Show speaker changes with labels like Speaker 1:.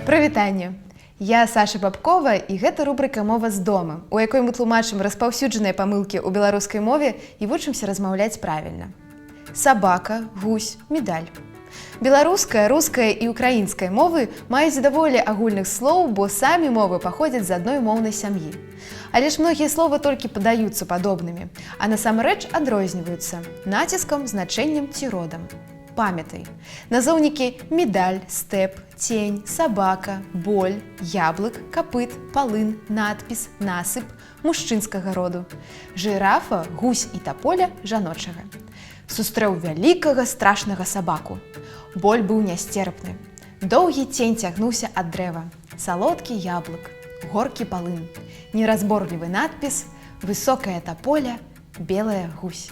Speaker 1: Прывітанне! Я Саша Бабкова, і гэта рубрыка «Мова з дома», у якой мы тлумачым распаўсюджаныя памылкі ў беларускай мове і вучымся размаўляць правільна. Сабака, гусь, медаль. Беларуская, руская і украінская мовы маюць даволі агульных слоў, бо самі мовы паходзяць з адной моўнай сям'і. Але ж многія словы толькі падаюцца падобнымі, а насамрэч адрозніваюцца націскам, значэннем ці родам. Памятай, назоўнікі медаль, стэп, цень, сабака, боль, яблык, капыт, палын, надпіс, насып мужчынскага роду, жырафа, гусь і таполя жаночага. Сустрэў вялікага страшнага сабаку. Боль быў нясцерпны. Доўгі цень цягнуўся ад дрэва. Салодкі яблык, горкі палын, неразборлівы надпіс, высокая таполя, белая гусь.